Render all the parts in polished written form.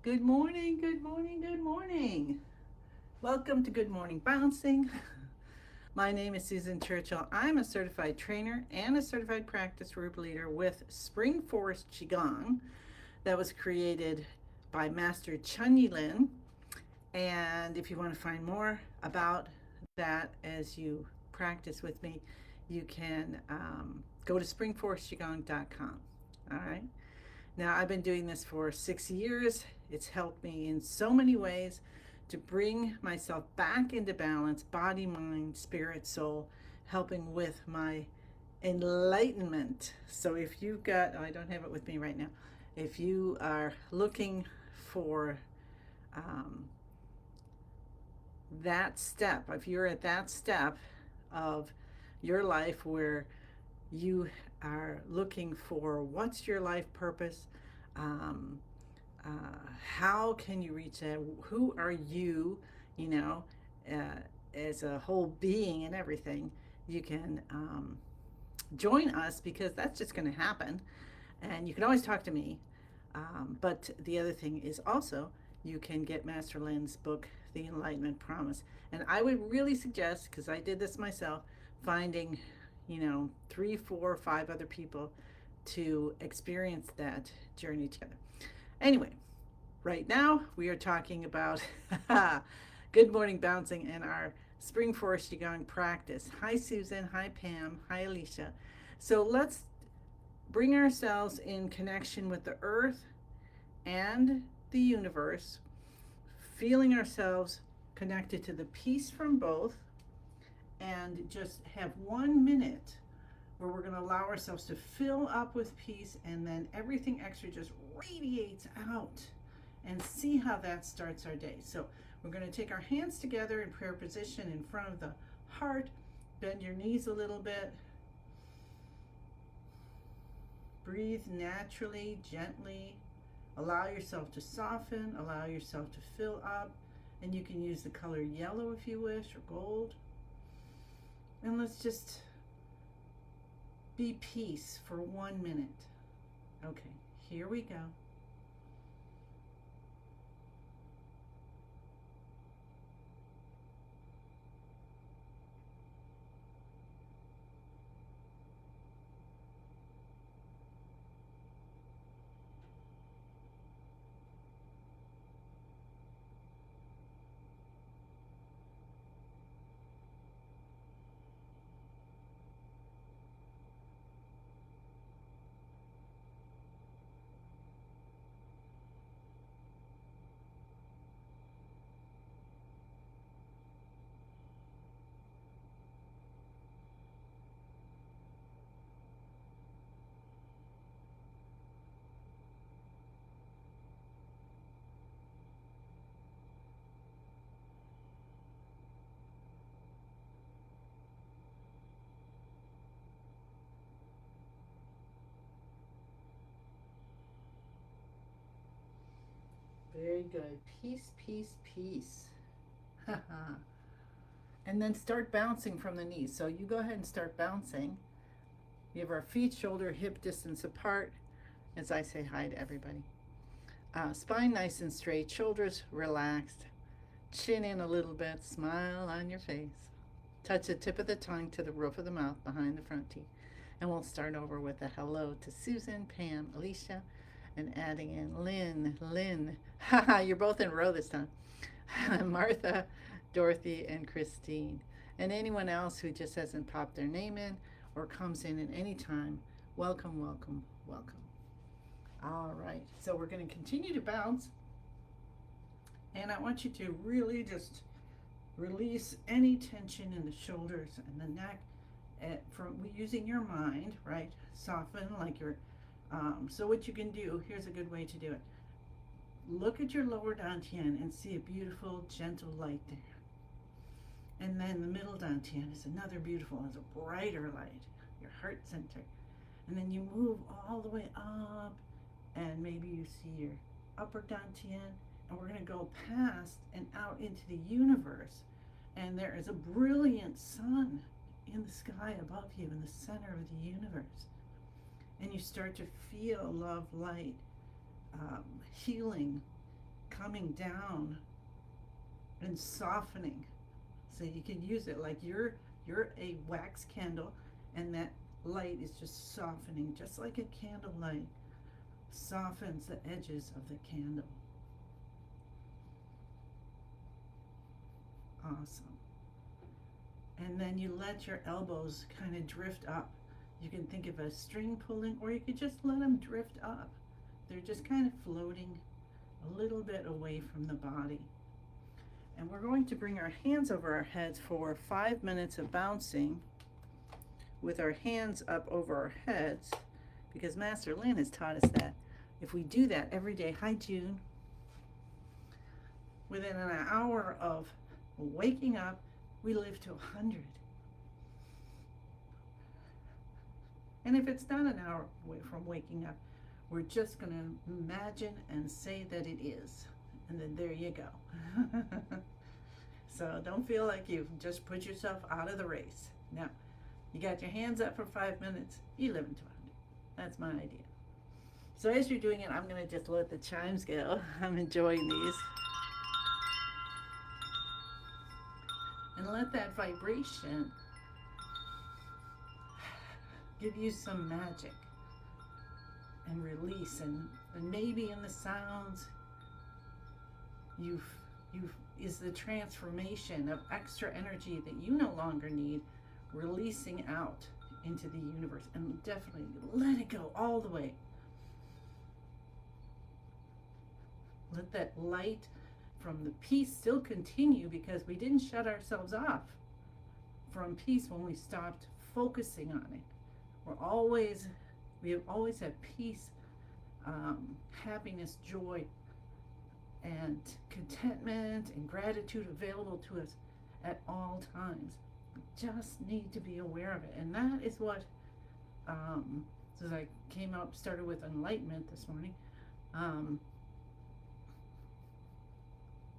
Good morning, good morning, good morning. Welcome to Good Morning Bouncing. My name is Susan Churchill. I'm a certified trainer and a certified practice group leader with Spring Forest Qigong that was created by Master Chun Lin. And if you want to find more about that as you practice with me, you can go to springforestqigong.com. All right. Now, I've been doing this for 6 years. It's helped me in so many ways to bring myself back into balance, body, mind, spirit, soul, helping with my enlightenment. So, if you've got, oh, I don't have it with me right now, if you are looking for um, that step, if you're at that step of your life where you are looking for what's your life purpose, um, how can you reach that? Who are you, you know, uh, as a whole being and everything? You can join us because that's just going to happen. And you can always talk to me. But the other thing is also you can get Master Lin's book, The Enlightenment Promise. And I would really suggest, because I did this myself, finding, 3, 4, 5 other people to experience that journey together. Anyway, right now we are talking about good morning bouncing and our spring forest qigong practice. Hi Susan, hi Pam, hi Alicia. So let's bring ourselves in connection with the earth and the universe, feeling ourselves connected to the peace from both, and just have 1 minute where we're going to allow ourselves to fill up with peace, and then everything extra just radiates out, and see how that starts our day. So we're going to take our hands together in prayer position in front of the heart, bend your knees a little bit, breathe naturally, gently, allow yourself to soften, allow yourself to fill up, and you can use the color yellow if you wish, or gold. And let's just be peace for 1 minute. Okay, here we go. Very good. Peace, peace, peace. And then start bouncing from the knees. So you go ahead and start bouncing. We have our feet shoulder hip distance apart as I say hi to everybody. Spine nice and straight, shoulders relaxed, chin in a little bit, smile on your face. Touch the tip of the tongue to the roof of the mouth behind the front teeth. And we'll start over with a hello to Susan, Pam, Alicia, and adding in Lynn. Haha, you're both in a row this time. Martha, Dorothy, and Christine. And anyone else who just hasn't popped their name in or comes in at any time, welcome, welcome, welcome. All right, so we're going to continue to bounce, and I want you to really just release any tension in the shoulders and the neck from using your mind, right? Soften like your. So what you can do, here's a good way to do it. Look at your lower dantian and see a beautiful, gentle light there. And then the middle dantian is another beautiful, is a brighter light, your heart center. And then you move all the way up, and maybe you see your upper dantian, and we're going to go past and out into the universe. And there is a brilliant sun in the sky above you, in the center of the universe. And you start to feel love, light, healing, coming down and softening. So you can use it like you're a wax candle, and that light is just softening, just like a candle light softens the edges of the candle. Awesome. And then you let your elbows kind of drift up. You can think of a string pulling, or you could just let them drift up. They're just kind of floating a little bit away from the body. And we're going to bring our hands over our heads for 5 minutes of bouncing with our hands up over our heads, because Master Lin has taught us that if we do that every day, hi June, within an hour of waking up, we live to 100. And if it's not an hour away from waking up, we're just going to imagine and say that it is. And then there you go. So don't feel like you've just put yourself out of the race. Now, you got your hands up for 5 minutes, you live into 100. That's my idea. So as you're doing it, I'm going to just let the chimes go. I'm enjoying these. And let that vibration give you some magic and release, and maybe in the sounds is the transformation of extra energy that you no longer need, releasing out into the universe. And definitely let it go all the way. Let that light from the peace still continue, because we didn't shut ourselves off from peace when we stopped focusing on it. We have always had peace, happiness, joy, and contentment and gratitude available to us at all times. We just need to be aware of it. And that is what, as I started with enlightenment this morning,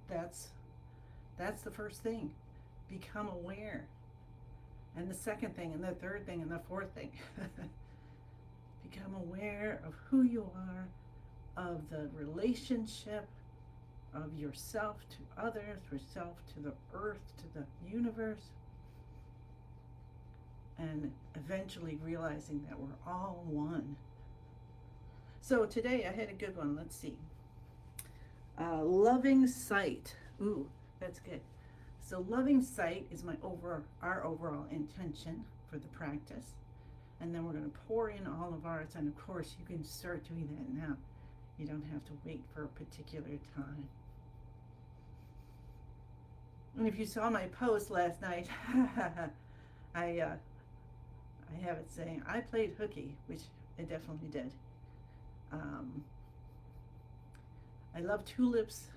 that's the first thing. Become aware. And the second thing, and the third thing, and the fourth thing. Become aware of who you are, of the relationship of yourself to others, yourself to the earth, to the universe, and eventually realizing that we're all one. So today I had a good one. Let's see. Loving sight. Ooh, that's good. So loving sight is our overall intention for the practice. And then we're going to pour in all of ours. And of course, you can start doing that now. You don't have to wait for a particular time. And if you saw my post last night, I have it saying, I played hooky, which I definitely did. I love tulips.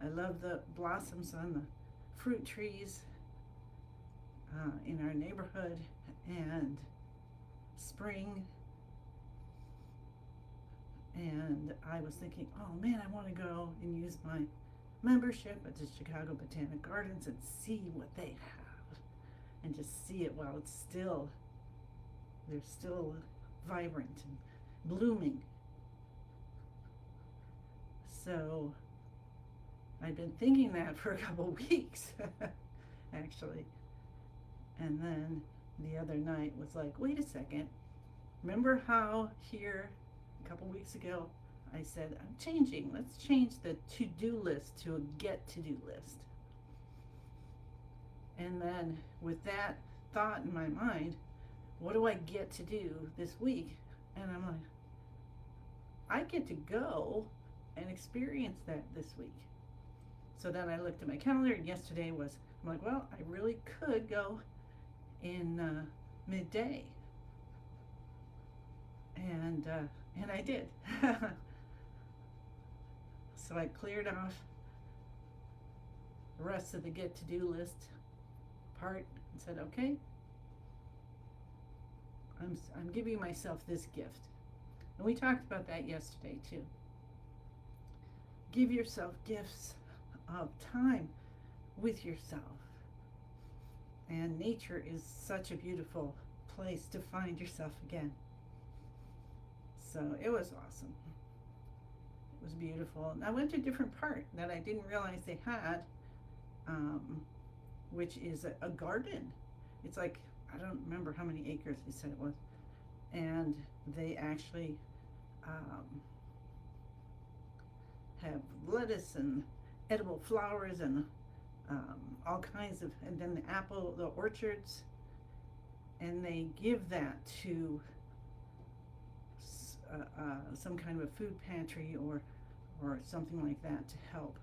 I love the blossoms on the fruit trees in our neighborhood, and spring. And I was thinking, oh man, I want to go and use my membership at the Chicago Botanic Gardens and see what they have, and just see it while they're still vibrant and blooming. So I'd been thinking that for a couple weeks, actually. And then the other night was like, wait a second. Remember how here a couple weeks ago I said, I'm changing. Let's change the to-do list to a get-to-do list. And then with that thought in my mind, what do I get to do this week? And I'm like, I get to go and experience that this week. So then I looked at my calendar, and yesterday I'm like, well, I really could go in midday. And I did. So I cleared off the rest of the get-to-do list part and said, okay, I'm giving myself this gift. And we talked about that yesterday too. Give yourself gifts of time with yourself. And nature is such a beautiful place to find yourself again. So it was awesome. It was beautiful. And I went to a different part that I didn't realize they had, which is a garden. It's like, I don't remember how many acres they said it was. And they actually have lettuce and edible flowers and all kinds of, and then the orchards, and they give that to some kind of a food pantry or something like that to help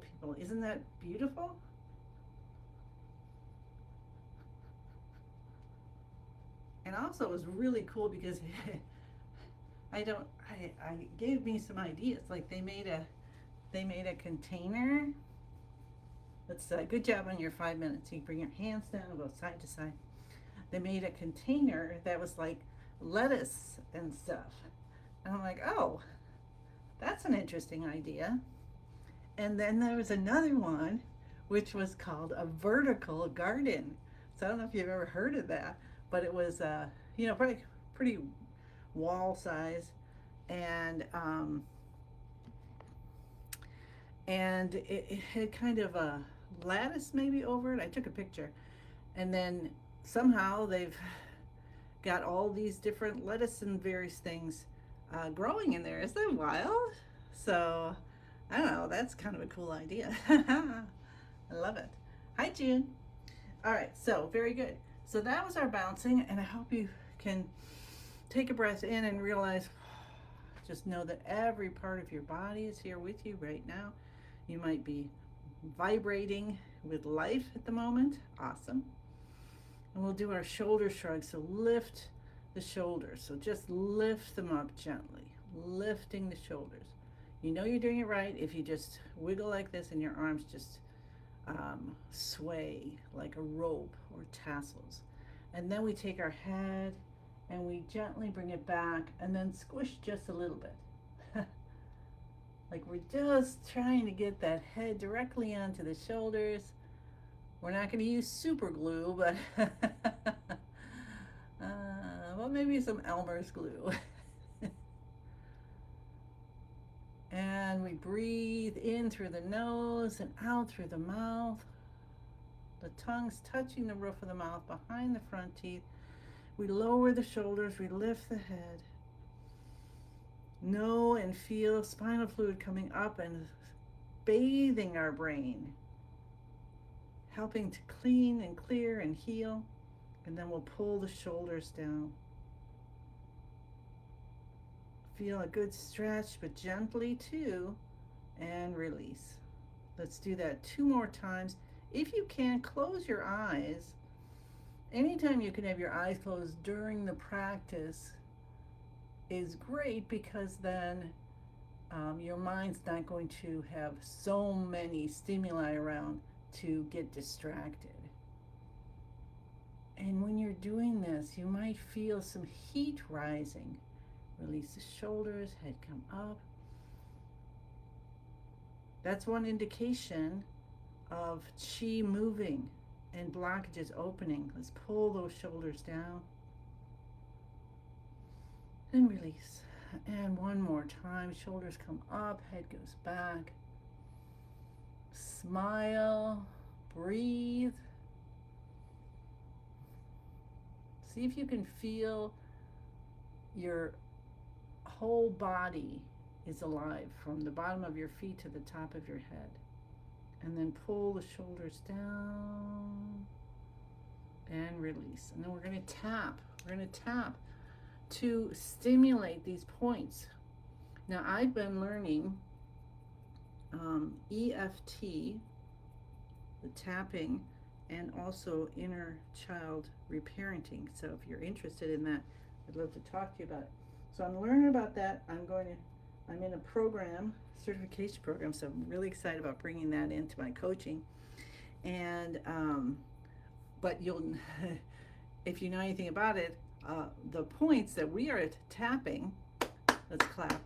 people. Isn't that beautiful? And also it was really cool because I gave me some ideas. Like they made a container. That's good job on your 5 minutes. You bring your hands down and go side to side. They made a container that was like lettuce and stuff. And I'm like, oh, that's an interesting idea. And then there was another one which was called a vertical garden. So I don't know if you've ever heard of that, but it was pretty wall size, and it had kind of a lattice maybe over it. I took a picture, and then somehow they've got all these different lettuce and various things growing in there. Isn't that wild? So I don't know, that's kind of a cool idea. I love it. Hi, June. All right, so very good. So that was our bouncing, and I hope you can take a breath in and realize, just know that every part of your body is here with you right now. You might be vibrating with life at the moment. Awesome. And we'll do our shoulder shrug. So lift the shoulders. So just lift them up gently, lifting the shoulders. You know you're doing it right if you just wiggle like this and your arms just sway like a rope or tassels. And then we take our head and we gently bring it back and then squish just a little bit. Like we're just trying to get that head directly onto the shoulders. We're not going to use super glue, but well, maybe some Elmer's glue. And we breathe in through the nose and out through the mouth. The tongue's touching the roof of the mouth behind the front teeth. We lower the shoulders, we lift the head. Know and feel spinal fluid coming up and bathing our brain, helping to clean and clear and heal. And then we'll pull the shoulders down. Feel a good stretch, but gently too, and release. Let's do that 2 more times. If you can, close your eyes. Anytime you can have your eyes closed during the practice is great, because then your mind's not going to have so many stimuli around to get distracted. And when you're doing this, you might feel some heat rising. Release the shoulders, head come up. That's one indication of chi moving and blockages opening. Let's pull those shoulders down and release. And one more time, shoulders come up, head goes back. Smile, breathe. See if you can feel your whole body is alive from the bottom of your feet to the top of your head. And then pull the shoulders down and release. And then we're going to tap. We're going to tap to stimulate these points. Now I've been learning EFT, the tapping, and also inner child reparenting. So if you're interested in that, I'd love to talk to you about it. So I'm learning about that. I'm in a program, certification program, so I'm really excited about bringing that into my coaching. And but you'll, if you know anything about it, the points that we are tapping, let's clap,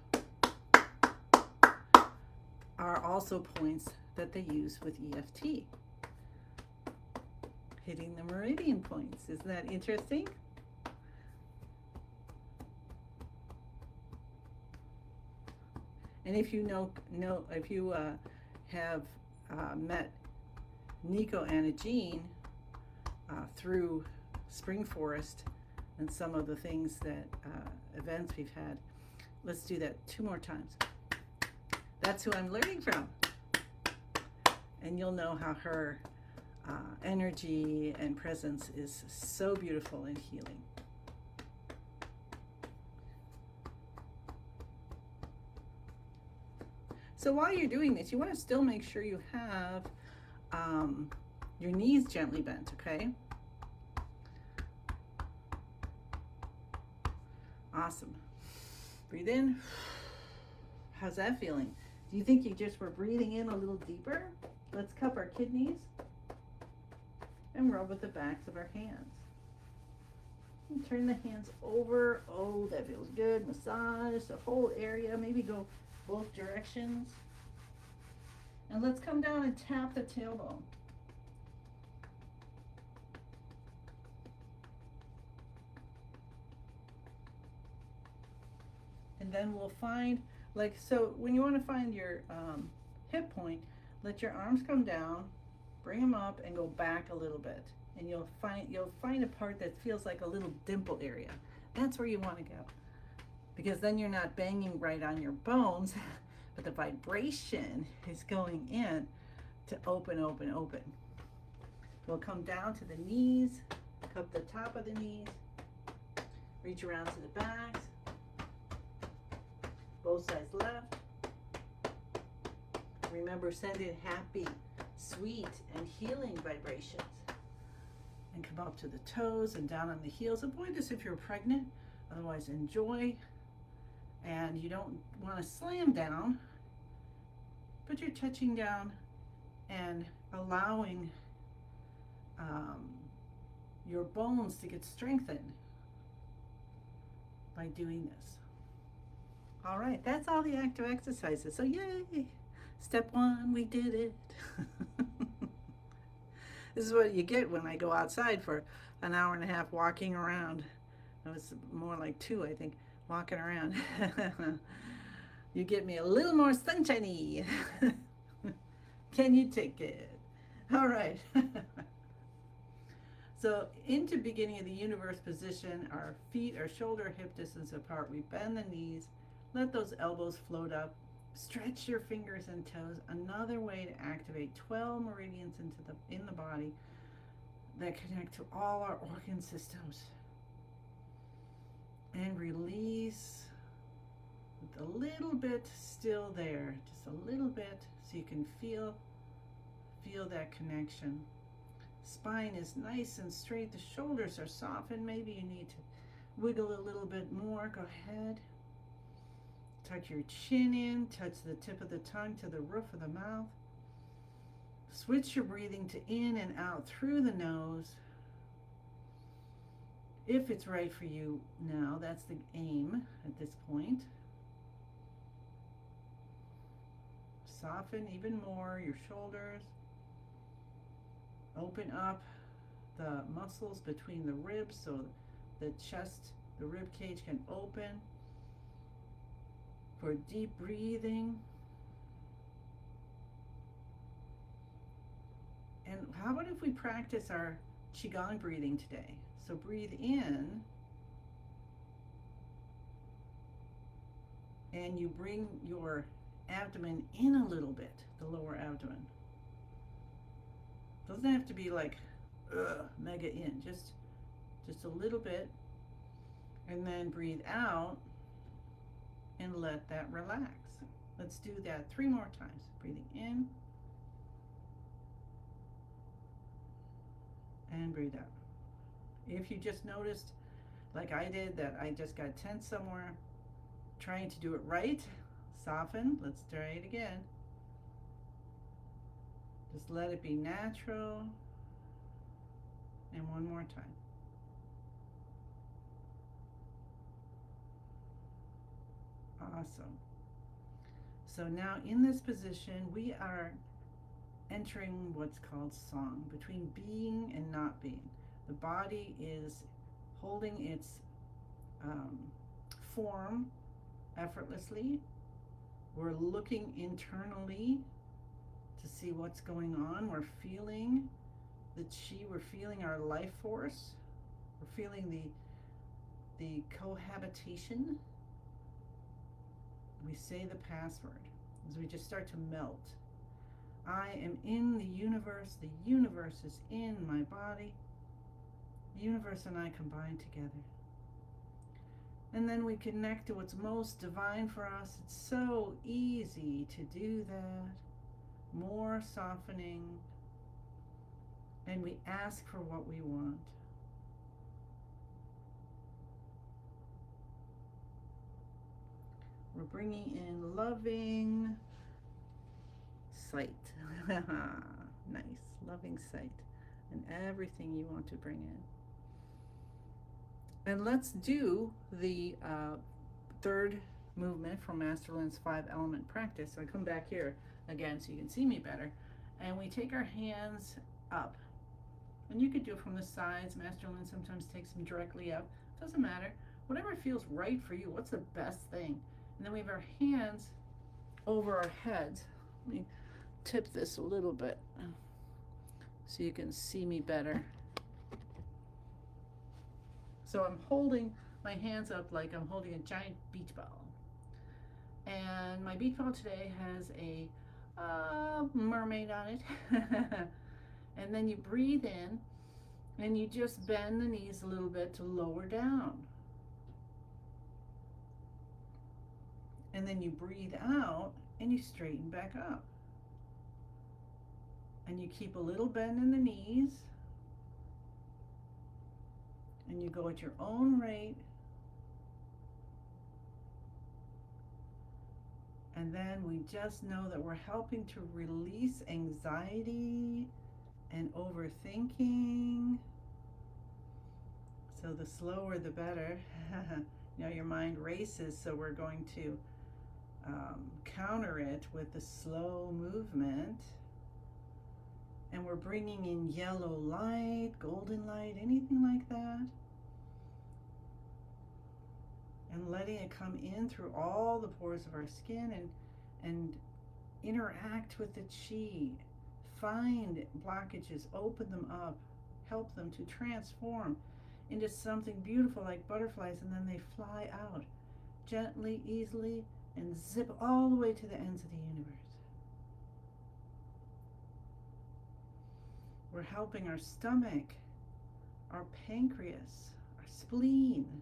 are also points that they use with EFT, hitting the meridian points. Isn't that interesting? And if you if you have met Nico and Jean through Spring Forest and some of the things that events we've had, let's do that 2 more times. That's who I'm learning from. And you'll know how her energy and presence is so beautiful and healing. So while you're doing this, you want to still make sure you have your knees gently bent, okay? Awesome. Breathe in. How's that feeling? Do you think you just were breathing in a little deeper? Let's cup our kidneys and rub with the backs of our hands. And turn the hands over. Oh, that feels good. Massage the whole area. Maybe go both directions. And let's come down and tap the tailbone. And then we'll find, so when you want to find your hip point, let your arms come down, bring them up, and go back a little bit. And you'll find a part that feels like a little dimple area. That's where you want to go. Because then you're not banging right on your bones, but the vibration is going in to open, open, open. We'll come down to the knees, cup the top of the knees, reach around to the backs, both sides left. Remember, send in happy, sweet, and healing vibrations. And come up to the toes and down on the heels. Avoid this if you're pregnant. Otherwise, enjoy. And you don't want to slam down, but you're touching down and allowing your bones to get strengthened by doing this. All right, that's all the active exercises. So yay! Step 1, we did it. This is what you get when I go outside for an hour and a half walking around. It was more like 2, I think, walking around. You get me a little more sunshiny. Can you take it? All right. So into beginning of the universe position, our feet are shoulder hip distance apart. We bend the knees, let those elbows float up. Stretch your fingers and toes. Another way to activate 12 meridians in the body that connect to all our organ systems. And release with a little bit still there, just a little bit, so you can feel that connection. Spine is nice and straight. The shoulders are softened. Maybe you need to wiggle a little bit more. Go ahead. Tuck your chin in, touch the tip of the tongue to the roof of the mouth. Switch your breathing to in and out through the nose. If it's right for you now, that's the aim at this point. Soften even more your shoulders. Open up the muscles between the ribs so the chest, the rib cage can open. For deep breathing. And how about if we practice our Qigong breathing today? So breathe in and you bring your abdomen in a little bit, the lower abdomen. Doesn't have to be like mega in, just a little bit. And then breathe out and let that relax. Let's do that 3 more times. Breathing in and breathe out. If you just noticed, like I did, that I just got tense somewhere, trying to do it right, soften. Let's try it again. Just let it be natural. And one more time. Awesome. So now in this position, we are entering what's called song, between being and not being. The body is holding its form effortlessly. We're looking internally to see what's going on. We're feeling the chi, we're feeling our life force, we're feeling the cohabitation. We say the password as we just start to melt. I am in the universe is in my body, the universe and I combine together. And then we connect to what's most divine for us. It's so easy to do that. More softening. And we ask for what we want. We're bringing in loving sight. Nice. Loving sight. And everything you want to bring in. And let's do the third movement from Master Lin's 5-element practice. So I come back here again so you can see me better. And we take our hands up. And you could do it from the sides. Master Lin sometimes takes them directly up. Doesn't matter. Whatever feels right for you. What's the best thing? And then we have our hands over our heads. Let me tip this a little bit so you can see me better. So I'm holding my hands up like I'm holding a giant beach ball. And my beach ball today has a mermaid on it. And then you breathe in and you just bend the knees a little bit to lower down. And then you breathe out and you straighten back up. And you keep a little bend in the knees. And you go at your own rate. And then we just know that we're helping to release anxiety and overthinking. So the slower the better. You know, your mind races, so we're going to counter it with the slow movement. And we're bringing in yellow light, golden light, anything like that. And letting it come in through all the pores of our skin and interact with the chi. Find blockages, open them up, help them to transform into something beautiful like butterflies, and then they fly out gently, easily, and zip all the way to the ends of the universe. We're helping our stomach, our pancreas, our spleen.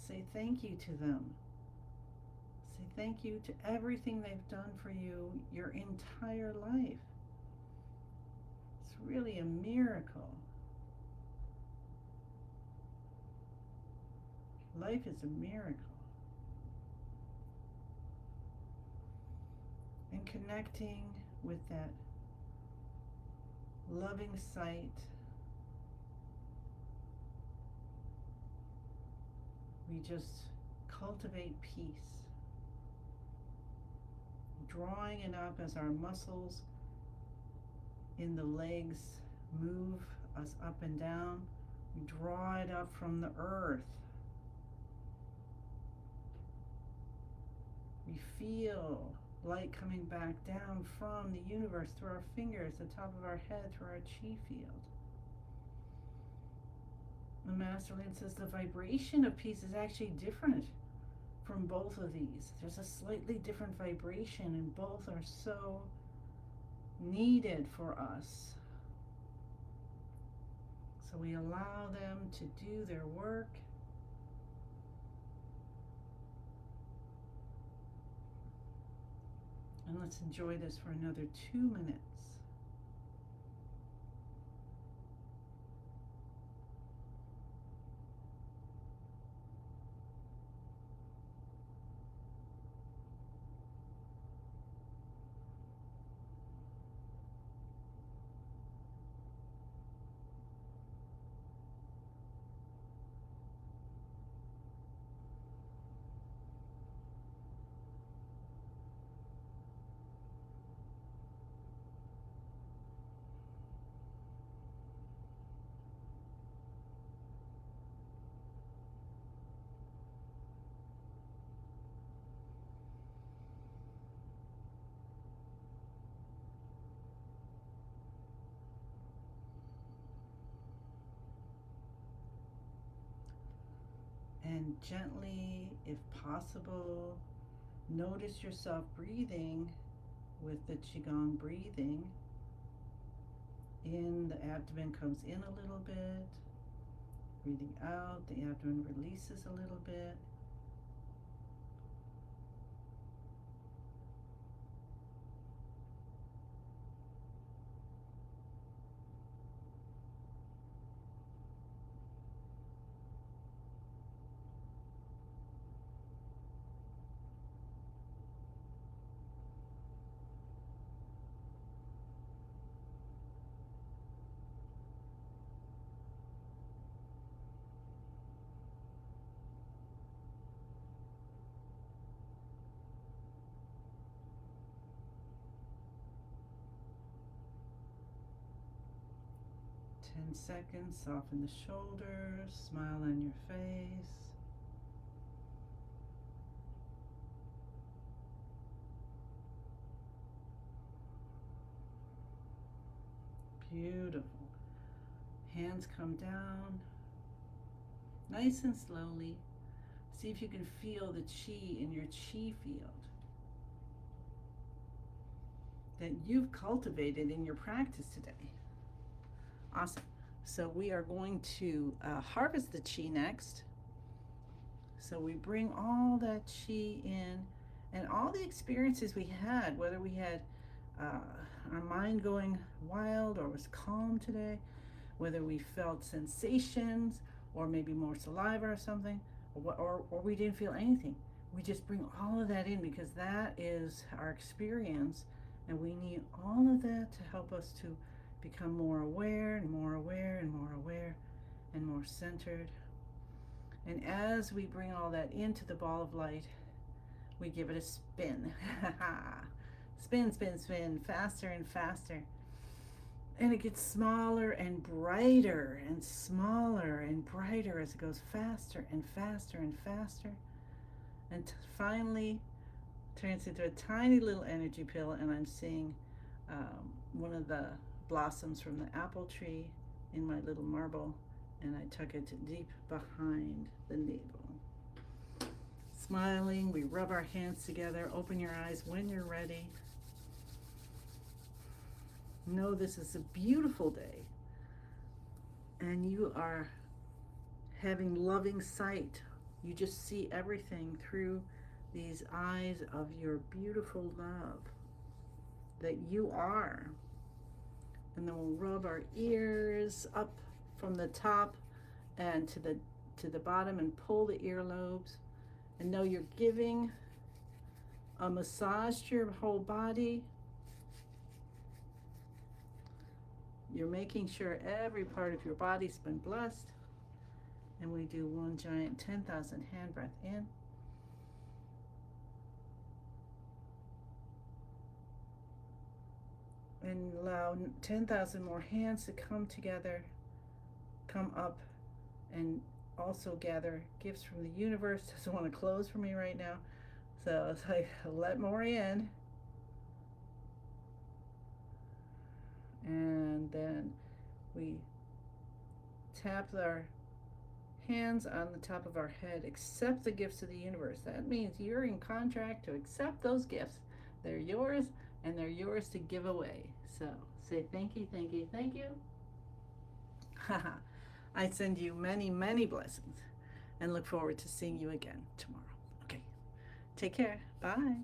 Say thank you to them. Say thank you to everything they've done for you your entire life. It's really a miracle. Life is a miracle. And connecting with that loving sight, we just cultivate peace, drawing it up as our muscles in the legs move us up and down. We draw it up from the earth. We feel light coming back down from the universe through our fingers, the top of our head, through our chi field. The Master Lin says the vibration of peace is actually different from both of these. There's a slightly different vibration, and both are so needed for us. So we allow them to do their work. And let's enjoy this for another 2 minutes. And gently, if possible, notice yourself breathing with the Qigong breathing. In, the abdomen comes in a little bit. Breathing out, the abdomen releases a little bit. Ten seconds, soften the shoulders, smile on your face. Beautiful. Hands come down, nice and slowly. See if you can feel the chi in your chi field that you've cultivated in your practice today. Awesome. So we are going to harvest the chi next. So we bring all that chi in, and all the experiences we had, whether we had our mind going wild or was calm today, whether we felt sensations or maybe more saliva or something, or we didn't feel anything. We just bring all of that in because that is our experience, and we need all of that to help us to become more aware and more aware and more aware and more centered. And as we bring all that into the ball of light, we give it a spin. Spin, spin, spin, faster and faster. And it gets smaller and brighter and smaller and brighter as it goes faster and faster and faster. And finally turns into a tiny little energy pill, and I'm seeing one of the blossoms from the apple tree in my little marble, and I tuck it deep behind the navel. Smiling, we rub our hands together. Open your eyes when you're ready. Know this is a beautiful day, and you are having loving sight. You just see everything through these eyes of your beautiful love that you are. And then we'll rub our ears up from the top and to the bottom and pull the earlobes, and know you're giving a massage to your whole body. You're making sure every part of your body's been blessed. And we do one giant 10,000 hand breath in. And allow 10,000 more hands to come together, come up, and also gather gifts from the universe. Doesn't want to close for me right now. So it's like, let more in. And then we tap our hands on the top of our head. Accept the gifts of the universe. That means you're in contract to accept those gifts. They're yours, and they're yours to give away. So say thank you, thank you, thank you. I send you many, many blessings and look forward to seeing you again tomorrow. Okay, take care. Bye.